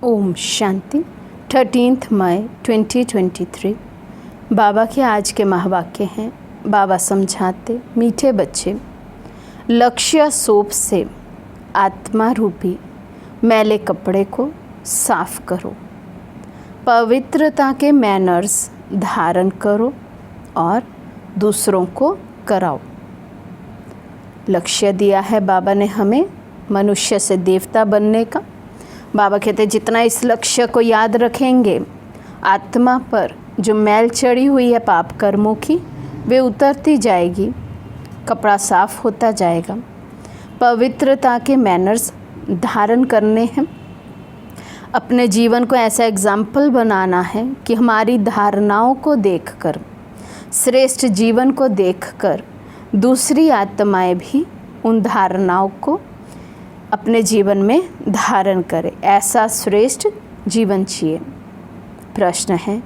ओम शांति। 13 मई 2023 बाबा के आज के महावाक्य हैं। बाबा समझाते, मीठे बच्चे, लक्ष्य सोप से आत्मा रूपी मैले कपड़े को साफ करो, पवित्रता के मैनर्स धारण करो और दूसरों को कराओ। लक्ष्य दिया है बाबा ने हमें मनुष्य से देवता बनने का। बाबा कहते जितना इस लक्ष्य को याद रखेंगे, आत्मा पर जो मैल चढ़ी हुई है पाप कर्मों की, वे उतरती जाएगी, कपड़ा साफ होता जाएगा। पवित्रता के मैनर्स धारण करने हैं। अपने जीवन को ऐसा एग्जाम्पल बनाना है कि हमारी धारणाओं को देखकर, श्रेष्ठ जीवन को देखकर दूसरी आत्माएं भी उन धारणाओं को अपने जीवन में धारण करें। ऐसा श्रेष्ठ जीवन चाहिए। प्रश्न है,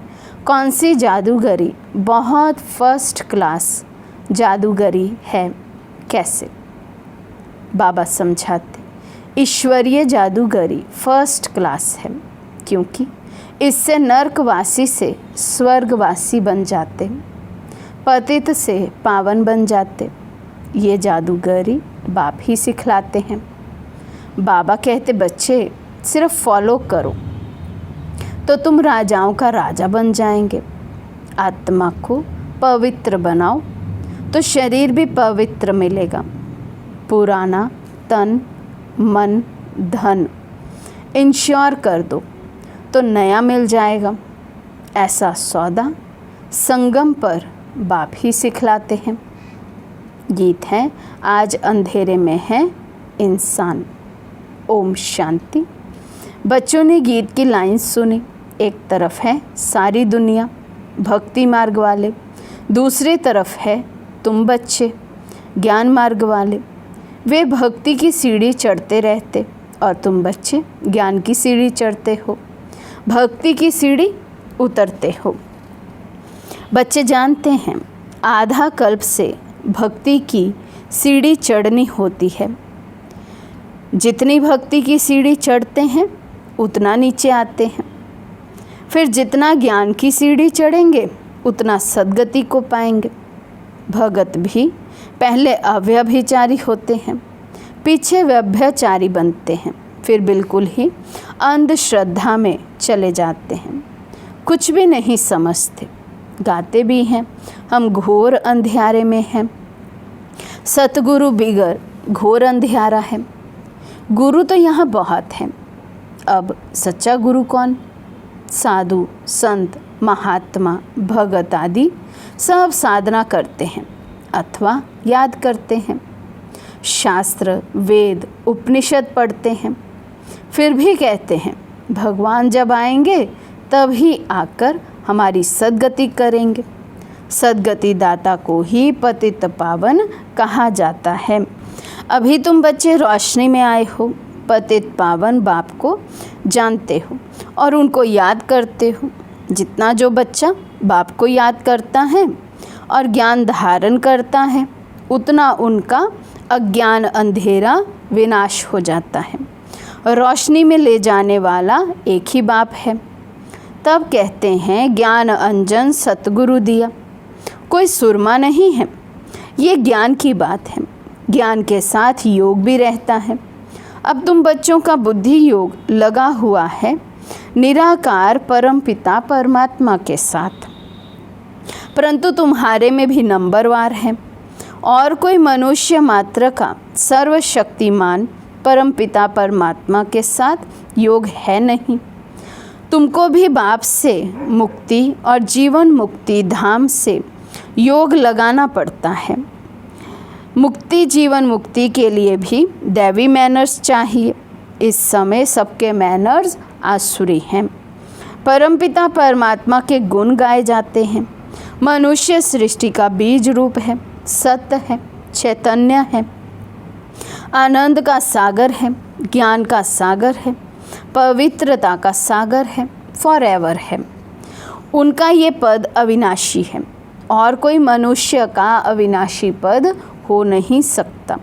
कौन सी जादूगरी बहुत फर्स्ट क्लास जादूगरी है? कैसे? बाबा समझाते, ईश्वरीय जादूगरी फर्स्ट क्लास है, क्योंकि इससे नरकवासी से स्वर्गवासी बन जाते, पतित से पावन बन जाते। ये जादूगरी बाप ही सिखलाते हैं। बाबा कहते बच्चे सिर्फ फॉलो करो तो तुम राजाओं का राजा बन जाएंगे। आत्मा को पवित्र बनाओ तो शरीर भी पवित्र मिलेगा। पुराना तन मन धन इंश्योर कर दो तो नया मिल जाएगा। ऐसा सौदा संगम पर बाप ही सिखलाते हैं। गीत है, आज अंधेरे में है इंसान। ओम शांति। बच्चों ने गीत की लाइंस सुनी। एक तरफ है सारी दुनिया भक्ति मार्ग वाले, दूसरी तरफ है तुम बच्चे ज्ञान मार्ग वाले। वे भक्ति की सीढ़ी चढ़ते रहते और तुम बच्चे ज्ञान की सीढ़ी चढ़ते हो, भक्ति की सीढ़ी उतरते हो। बच्चे जानते हैं आधा कल्प से भक्ति की सीढ़ी चढ़नी होती है। जितनी भक्ति की सीढ़ी चढ़ते हैं उतना नीचे आते हैं। फिर जितना ज्ञान की सीढ़ी चढ़ेंगे उतना सद्गति को पाएंगे। भगत भी पहले अव्यभिचारी होते हैं, पीछे व्यभिचारी बनते हैं, फिर बिल्कुल ही अंधश्रद्धा में चले जाते हैं, कुछ भी नहीं समझते। गाते भी हैं, हम घोर अंधियारे में हैं, सतगुरु बिगर घोर अंधियारा है। गुरु तो यहाँ बहुत हैं। अब सच्चा गुरु कौन? साधु, संत, महात्मा, भगत आदि सब साधना करते हैं अथवा याद करते हैं, शास्त्र, वेद, उपनिषद पढ़ते हैं, फिर भी कहते हैं भगवान जब आएंगे तभी आकर हमारी सद्गति करेंगे। सद्गति दाता को ही पतित पावन कहा जाता है। अभी तुम बच्चे रोशनी में आए हो, पतित पावन बाप को जानते हो और उनको याद करते हो। जितना जो बच्चा बाप को याद करता है और ज्ञान धारण करता है, उतना उनका अज्ञान अंधेरा विनाश हो जाता है। रोशनी में ले जाने वाला एक ही बाप है। तब कहते हैं ज्ञान अंजन सतगुरु दिया। कोई सुरमा नहीं है, ये ज्ञान की बात है। ज्ञान के साथ योग भी रहता है। अब तुम बच्चों का बुद्धि योग लगा हुआ है निराकार परम पिता परमात्मा के साथ, परंतु तुम्हारे में भी नंबरवार है और कोई मनुष्य मात्र का सर्वशक्तिमान परम पिता परमात्मा के साथ योग है नहीं। तुमको भी बाप से मुक्ति और जीवन मुक्ति धाम से योग लगाना पड़ता है। मुक्ति जीवन मुक्ति के लिए भी दैवी मैनर्स चाहिए। इस समय सबके मैनर्स आसुरी हैं। परमपिता परमात्मा के गुण गाए जाते हैं। मनुष्य सृष्टि का बीज रूप है, सत्य है, चैतन्य है, आनंद का सागर है, ज्ञान का सागर है, पवित्रता का सागर है, फॉरएवर है। उनका ये पद अविनाशी है और कोई मनुष्य का अविनाशी पद हो नहीं सकता।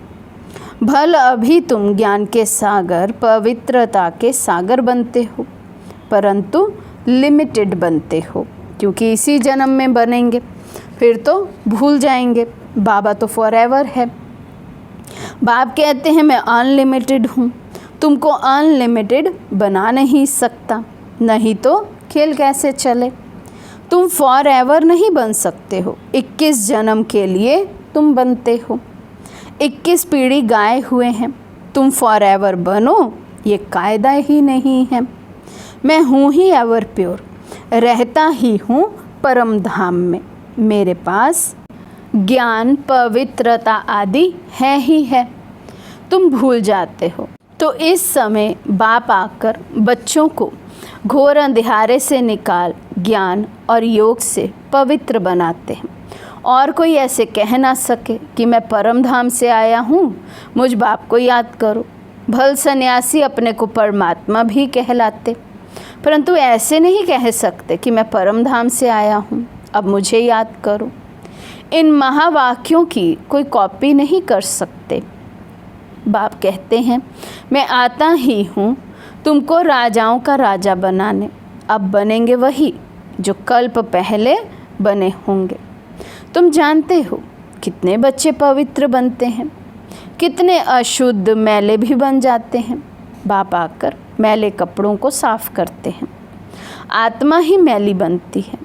भल अभी तुम ज्ञान के सागर, पवित्रता के सागर बनते हो, परंतु लिमिटेड बनते हो, क्योंकि इसी जन्म में बनेंगे, फिर तो भूल जाएंगे। बाबा तो फॉरएवर है। बाप कहते हैं मैं अनलिमिटेड हूँ, तुमको अनलिमिटेड बना नहीं सकता, नहीं तो खेल कैसे चले। तुम फॉरएवर नहीं बन सकते हो। 21 जन्म के लिए तुम बनते हो। 21 पीढ़ी गाए हुए हैं। तुम फॉरएवर बनो, ये कायदा ही नहीं है। मैं हूँ ही एवर प्योर, रहता ही हूँ परम धाम में। मेरे पास ज्ञान, पवित्रता आदि है ही है। तुम भूल जाते हो। तो इस समय बाप आकर बच्चों को घोर अंधियारे से निकाल ज्ञान और योग से पवित्र बनाते हैं। और कोई ऐसे कह ना सके कि मैं परम धाम से आया हूँ, मुझ बाप को याद करो। भल सन्यासी अपने को परमात्मा भी कहलाते, परंतु ऐसे नहीं कह सकते कि मैं परम धाम से आया हूँ, अब मुझे याद करो। इन महावाक्यों की कोई कॉपी नहीं कर सकते। बाप कहते हैं मैं आता ही हूँ तुमको राजाओं का राजा बनाने। अब बनेंगे वही जो कल्प पहले बने होंगे। तुम जानते हो कितने बच्चे पवित्र बनते हैं, कितने अशुद्ध मैले भी बन जाते हैं। बाप आकर मैले कपड़ों को साफ करते हैं। आत्मा ही मैली बनती है।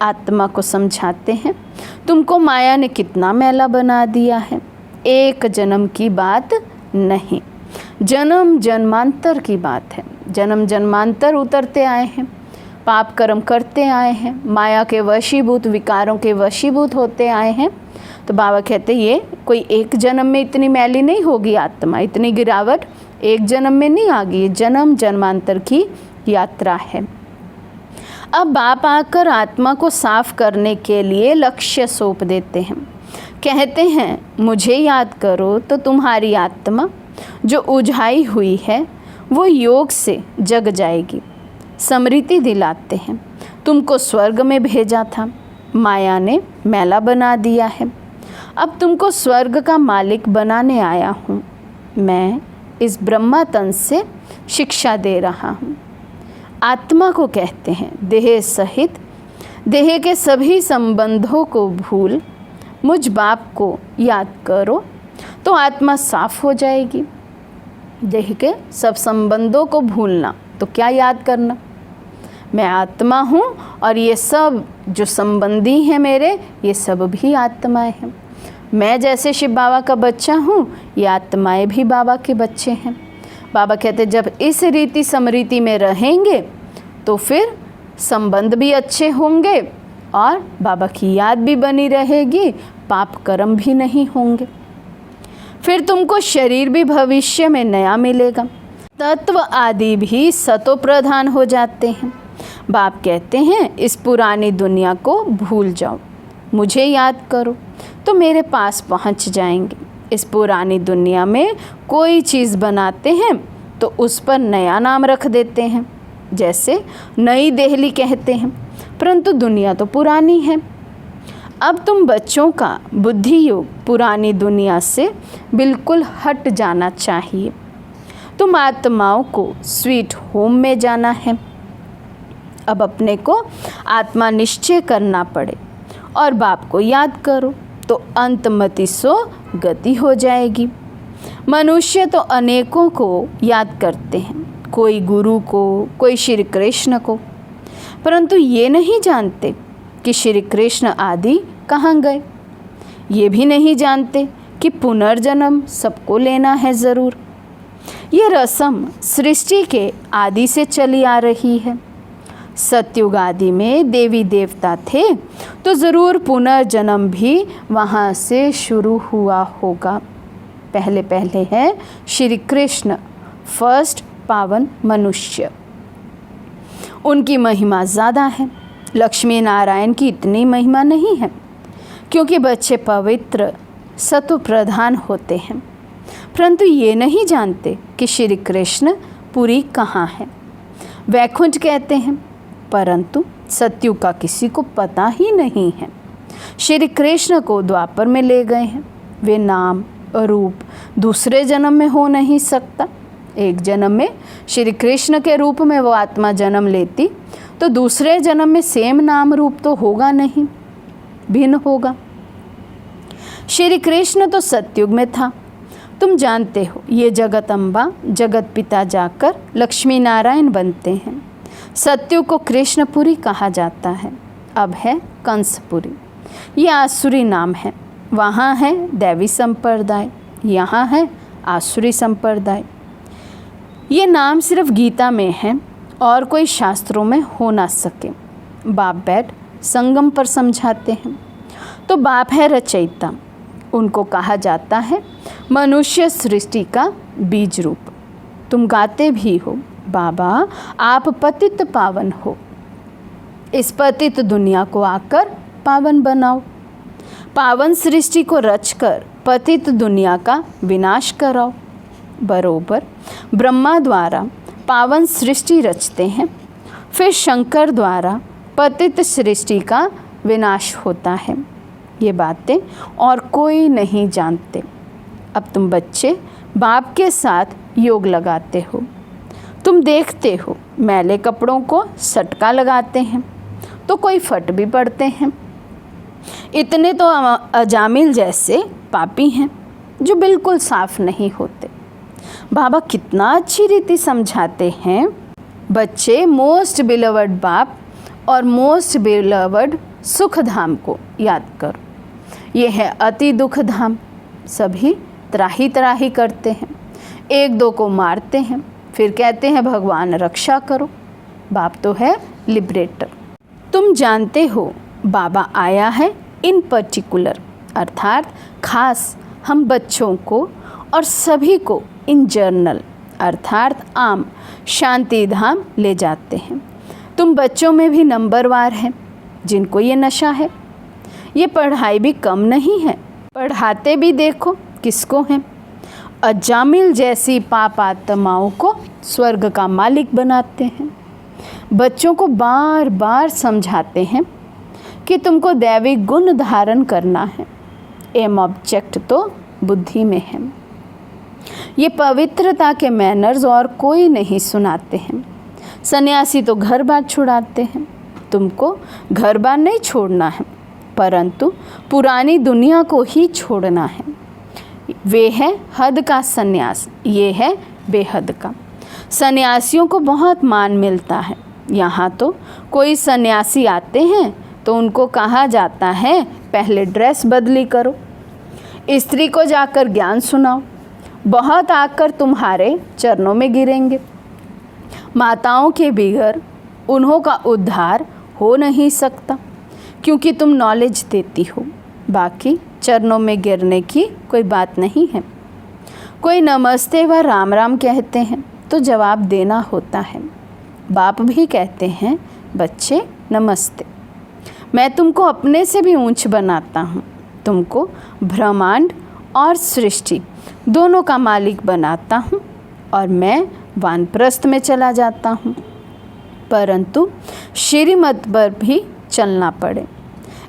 आत्मा को समझाते हैं तुमको माया ने कितना मैला बना दिया है। एक जन्म की बात नहीं, जन्म जन्मांतर की बात है। जन्म जन्मांतर उतरते आए हैं, पाप कर्म करते आए हैं, माया के वशीभूत, विकारों के वशीभूत होते आए हैं। तो बाबा कहते ये कोई एक जन्म में इतनी मैली नहीं होगी आत्मा, इतनी गिरावट एक जन्म में नहीं आ गई। जन्म जन्मांतर की यात्रा है। अब बाप आकर आत्मा को साफ करने के लिए लक्ष्य सौंप देते हैं। कहते हैं मुझे याद करो तो तुम्हारी आत्मा जो उझाई हुई है वो योग से जग जाएगी। स्मृति दिलाते हैं तुमको स्वर्ग में भेजा था, माया ने मैला बना दिया है। अब तुमको स्वर्ग का मालिक बनाने आया हूँ। मैं इस ब्रह्मा तन से शिक्षा दे रहा हूँ। आत्मा को कहते हैं देह सहित देह के सभी संबंधों को भूल मुझ बाप को याद करो तो आत्मा साफ हो जाएगी। देह के सब संबंधों को भूलना तो क्या याद करना। मैं आत्मा हूँ और ये सब जो संबंधी हैं मेरे, ये सब भी आत्माएं हैं। मैं जैसे शिव बाबा का बच्चा हूँ, ये आत्माएं भी बाबा के बच्चे हैं। बाबा कहते जब इस रीति समरीति में रहेंगे तो फिर संबंध भी अच्छे होंगे और बाबा की याद भी बनी रहेगी, पाप कर्म भी नहीं होंगे। फिर तुमको शरीर भी भविष्य में नया मिलेगा। तत्व आदि भी सतो प्रधान हो जाते हैं। बाप कहते हैं इस पुरानी दुनिया को भूल जाओ, मुझे याद करो तो मेरे पास पहुंच जाएंगे। इस पुरानी दुनिया में कोई चीज़ बनाते हैं तो उस पर नया नाम रख देते हैं, जैसे नई दिल्ली कहते हैं, परंतु दुनिया तो पुरानी है। अब तुम बच्चों का बुद्धि योग पुरानी दुनिया से बिल्कुल हट जाना चाहिए। तुम आत्माओं को स्वीट होम में जाना है। अब अपने को आत्मा निश्चय करना पड़े और बाप को याद करो तो अंतमति सो गति हो जाएगी। मनुष्य तो अनेकों को याद करते हैं, कोई गुरु को, कोई श्री कृष्ण को, परंतु ये नहीं जानते कि श्री कृष्ण आदि कहाँ गए। ये भी नहीं जानते कि पुनर्जन्म सबको लेना है ज़रूर। ये रस्म सृष्टि के आदि से चली आ रही है। सतयुग आदि में देवी देवता थे तो ज़रूर पुनर्जन्म भी वहाँ से शुरू हुआ होगा। पहले पहले है श्री कृष्ण, फर्स्ट पावन मनुष्य। उनकी महिमा ज़्यादा है। लक्ष्मी नारायण की इतनी महिमा नहीं है, क्योंकि बच्चे पवित्र सतो प्रधान होते हैं, परंतु ये नहीं जानते कि श्री कृष्ण पुरी कहाँ है। वैकुंठ कहते हैं, परंतु सतयुग का किसी को पता ही नहीं है। श्री कृष्ण को द्वापर में ले गए हैं। वे नाम रूप दूसरे जन्म में हो नहीं सकता। एक जन्म में श्री कृष्ण के रूप में वो आत्मा जन्म लेती तो दूसरे जन्म में सेम नाम रूप तो होगा नहीं, भिन्न होगा। श्री कृष्ण तो सतयुग में था। तुम जानते हो ये जगत अम्बा जगत पिता जाकर लक्ष्मी नारायण बनते हैं। सतयुग को कृष्णपुरी कहा जाता है। अब है कंसपुरी। ये आसुरी नाम है। वहाँ है दैवी संप्रदाय, यहाँ है आसुरी संप्रदाय। ये नाम सिर्फ गीता में है और कोई शास्त्रों में हो ना सके। बाप बैठ संगम पर समझाते हैं। तो बाप है रचयिता। उनको कहा जाता है मनुष्य सृष्टि का बीज रूप। तुम गाते भी हो, बाबा आप पतित पावन हो, इस पतित दुनिया को आकर पावन बनाओ। पावन सृष्टि को रचकर पतित दुनिया का विनाश कराओ। बरोबर ब्रह्मा द्वारा पावन सृष्टि रचते हैं, फिर शंकर द्वारा पतित सृष्टि का विनाश होता है। ये बातें और कोई नहीं जानते। अब तुम बच्चे बाप के साथ योग लगाते हो। तुम देखते हो मैले कपड़ों को सटका लगाते हैं तो कोई फट भी पड़ते हैं। इतने तो अजामिल जैसे पापी हैं जो बिल्कुल साफ नहीं होते। बाबा कितना अच्छी रीति समझाते हैं। बच्चे मोस्ट बिलवर्ड बाप और मोस्ट बिलवर्ड सुख धाम को याद करो। ये है अति दुख धाम। सभी त्राही त्राही करते हैं, एक दो को मारते हैं, फिर कहते हैं भगवान रक्षा करो। बाप तो है लिबरेटर। तुम जानते हो बाबा आया है इन पर्टिकुलर, अर्थात खास हम बच्चों को और सभी को इन जर्नल अर्थात आम शांति धाम ले जाते हैं। तुम बच्चों में भी नंबरवार हैं जिनको ये नशा है। ये पढ़ाई भी कम नहीं है, पढ़ाते भी देखो किसको हैं। अजामिल जैसी पाप आत्माओं को स्वर्ग का मालिक बनाते हैं। बच्चों को बार बार समझाते हैं कि तुमको दैवी गुण धारण करना है। एम ऑब्जेक्ट तो बुद्धि में है। ये पवित्रता के मैनर्स और कोई नहीं सुनाते हैं। सन्यासी तो घर बार छुड़ाते हैं। तुमको घर बार नहीं छोड़ना है, परंतु पुरानी दुनिया को ही छोड़ना है। वे है हद का सन्यास, ये है बेहद का। सन्यासियों को बहुत मान मिलता है। यहाँ तो कोई सन्यासी आते हैं तो उनको कहा जाता है पहले ड्रेस बदली करो, स्त्री को जाकर ज्ञान सुनाओ, बहुत आकर तुम्हारे चरणों में गिरेंगे। माताओं के बगैर उन्हों का उद्धार हो नहीं सकता, क्योंकि तुम नॉलेज देती हो। बाकी चरणों में गिरने की कोई बात नहीं है। कोई नमस्ते व राम राम कहते हैं तो जवाब देना होता है। बाप भी कहते हैं, बच्चे नमस्ते। मैं तुमको अपने से भी ऊंच बनाता हूँ, तुमको ब्रह्मांड और सृष्टि दोनों का मालिक बनाता हूँ, और मैं वानप्रस्थ में चला जाता हूँ, परंतु श्रीमत पर भी चलना पड़े।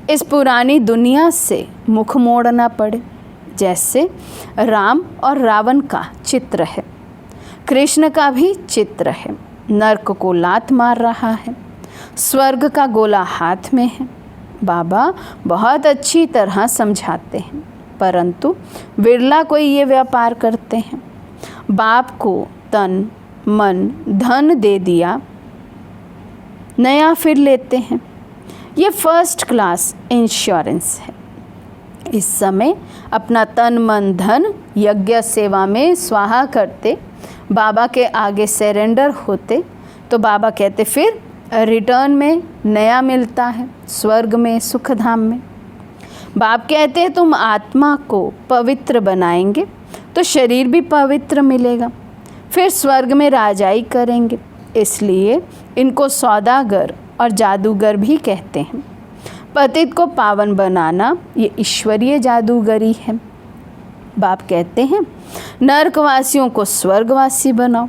इस पुरानी दुनिया से मुख मोड़ना पड़े। जैसे राम और रावण का चित्र है, कृष्ण का भी चित्र है। नर्क को लात मार रहा है, स्वर्ग का गोला हाथ में है। बाबा बहुत अच्छी तरह समझाते हैं, परंतु विरला कोई ये व्यापार करते हैं। बाप को तन मन धन दे दिया, नया फिर लेते हैं। ये फर्स्ट क्लास इंश्योरेंस है। इस समय अपना तन मन धन यज्ञ सेवा में स्वाहा करते, बाबा के आगे सरेंडर होते, तो बाबा कहते फिर रिटर्न में नया मिलता है, स्वर्ग में सुखधाम में। बाप कहते हैं तुम आत्मा को पवित्र बनाएंगे तो शरीर भी पवित्र मिलेगा, फिर स्वर्ग में राजाई करेंगे। इसलिए इनको सौदागर और जादूगर भी कहते हैं। पतित को पावन बनाना ये ईश्वरीय जादूगरी है। बाप कहते हैं नरकवासियों को स्वर्गवासी बनाओ।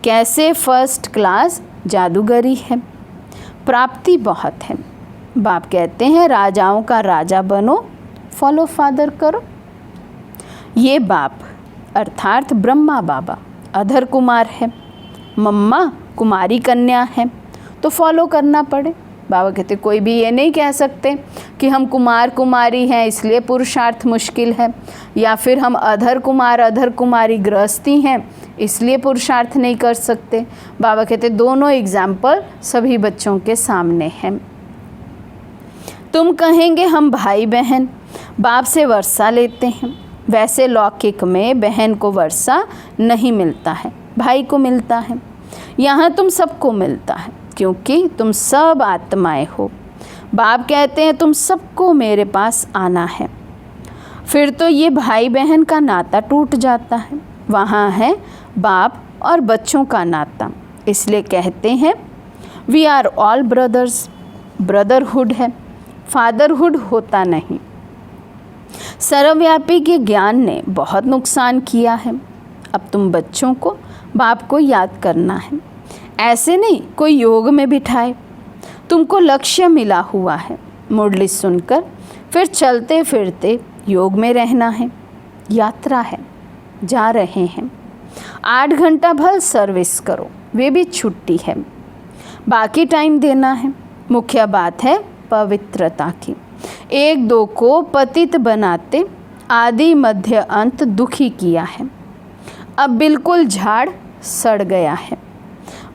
कैसे फर्स्ट क्लास जादूगरी है, प्राप्ति बहुत है। बाप कहते हैं राजाओं का राजा बनो, फॉलो फादर करो। ये बाप अर्थात ब्रह्मा बाबा अधर कुमार है, मम्मा कुमारी कन्या है, तो फॉलो करना पड़े। बाबा कहते कोई भी ये नहीं कह सकते कि हम कुमार कुमारी हैं इसलिए पुरुषार्थ मुश्किल है, या फिर हम अधर कुमार अधर कुमारी गृहस्थी हैं इसलिए पुरुषार्थ नहीं कर सकते। बाबा कहते दोनों एग्जाम्पल सभी बच्चों के सामने हैं। तुम कहेंगे हम भाई बहन बाप से वर्षा लेते हैं, वैसे लौकिक में बहन को वर्षा नहीं मिलता है, भाई को मिलता है। यहाँ तुम सबको मिलता है, क्योंकि तुम सब आत्माएं हो। बाप कहते हैं तुम सबको मेरे पास आना है। फिर तो ये भाई बहन का नाता टूट जाता है। वहाँ है बाप और बच्चों का नाता, इसलिए कहते हैं we are all brothers. Brotherhood है, फादरहुड होता नहीं। सर्वव्यापी के ज्ञान ने बहुत नुकसान किया है। अब तुम बच्चों को बाप को याद करना है। ऐसे नहीं कोई योग में बिठाए, तुमको लक्ष्य मिला हुआ है। मुरली सुनकर फिर चलते फिरते योग में रहना है। यात्रा है, जा रहे हैं। 8 घंटा भर सर्विस करो, वे भी छुट्टी है, बाकी टाइम देना है। मुख्य बात है पवित्रता की। 1-2 को पतित बनाते आदि मध्य अंत दुखी किया है। अब बिल्कुल झाड़ सड़ गया है।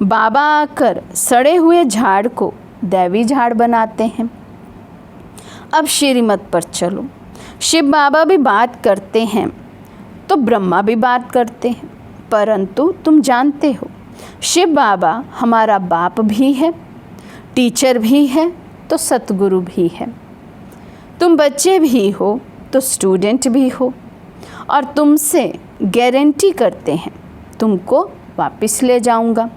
बाबा आकर सड़े हुए झाड़ को दैवी झाड़ बनाते हैं। अब श्रीमत पर चलो। शिव बाबा भी बात करते हैं तो ब्रह्मा भी बात करते हैं, परंतु तुम जानते हो शिव बाबा हमारा बाप भी है, टीचर भी है, तो सतगुरु भी है। तुम बच्चे भी हो तो स्टूडेंट भी हो, और तुमसे गारंटी करते हैं तुमको वापस ले जाऊंगा।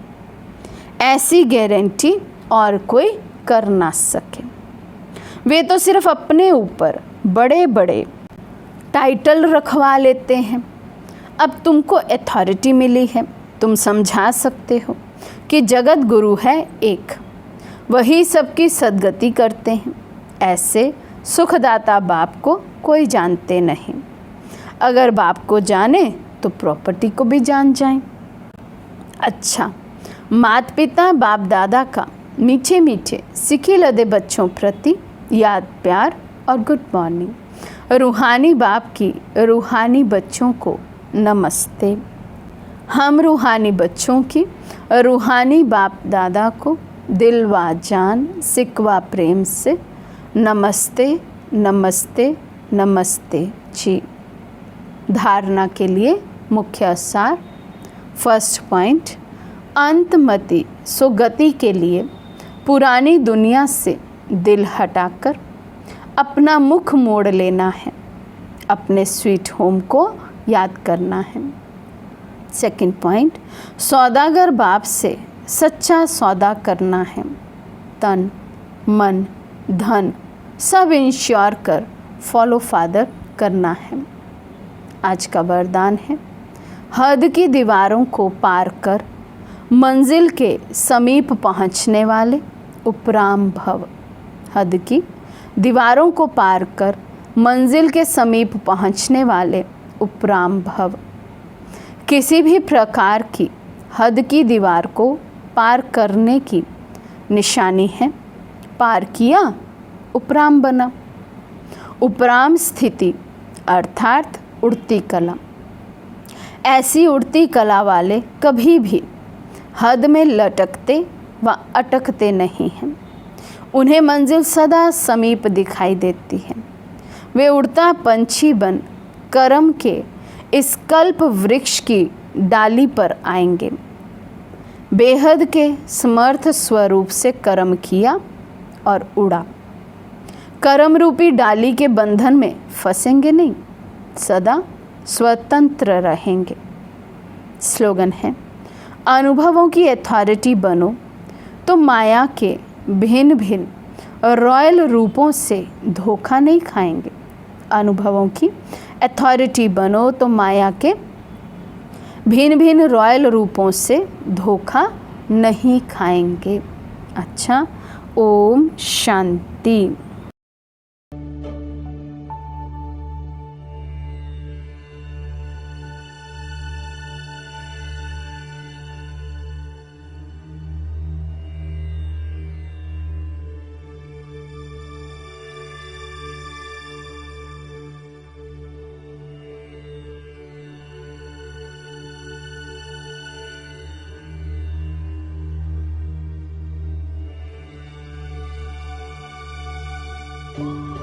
ऐसी गारंटी और कोई कर ना सके। वे तो सिर्फ अपने ऊपर बड़े बड़े टाइटल रखवा लेते हैं। अब तुमको अथॉरिटी मिली है, तुम समझा सकते हो कि जगत गुरु है एक, वही सबकी सद्गति करते हैं। ऐसे सुखदाता बाप को कोई जानते नहीं। अगर बाप को जाने तो प्रॉपर्टी को भी जान जाएं। अच्छा, माता पिता बाप दादा का मीठे मीठे सिखे लदे बच्चों प्रति याद प्यार और गुड मॉर्निंग। रूहानी बाप की रूहानी बच्चों को नमस्ते। हम रूहानी बच्चों की रूहानी बाप दादा को दिल व जान सिकवा प्रेम से नमस्ते नमस्ते नमस्ते जी। धारणा के लिए मुख्य सार। फर्स्ट पॉइंट, अंतमति सो गति के लिए पुरानी दुनिया से दिल हटाकर अपना मुख मोड़ लेना है, अपने स्वीट होम को याद करना है। सेकंड पॉइंट, सौदागर बाप से सच्चा सौदा करना है, तन मन धन सब इंश्योर कर फॉलो फादर करना है। आज का वरदान है, हद की दीवारों को पार कर मंजिल के समीप पहुंचने वाले उपराम भव। हद की दीवारों को पार कर मंजिल के समीप पहुंचने वाले उपराम भव। किसी भी प्रकार की हद की दीवार को पार करने की निशानी है, पार किया उपराम बना। उपराम स्थिति अर्थात उड़ती कला। ऐसी उड़ती कला वाले कभी भी हद में लटकते व अटकते नहीं हैं। उन्हें मंजिल सदा समीप दिखाई देती है। वे उड़ता पंछी बन कर्म के इस कल्प वृक्ष की डाली पर आएंगे। बेहद के समर्थ स्वरूप से कर्म किया और उड़ा। कर्म रूपी डाली के बंधन में फंसेंगे नहीं, सदा स्वतंत्र रहेंगे। स्लोगन है, अनुभवों की अथॉरिटी बनो तो माया के भिन्न भिन्न रॉयल रूपों से धोखा नहीं खाएंगे। अनुभवों की अथॉरिटी बनो तो माया के भिन्न भिन्न रॉयल रूपों से धोखा नहीं खाएंगे। अच्छा, ओम शांति। you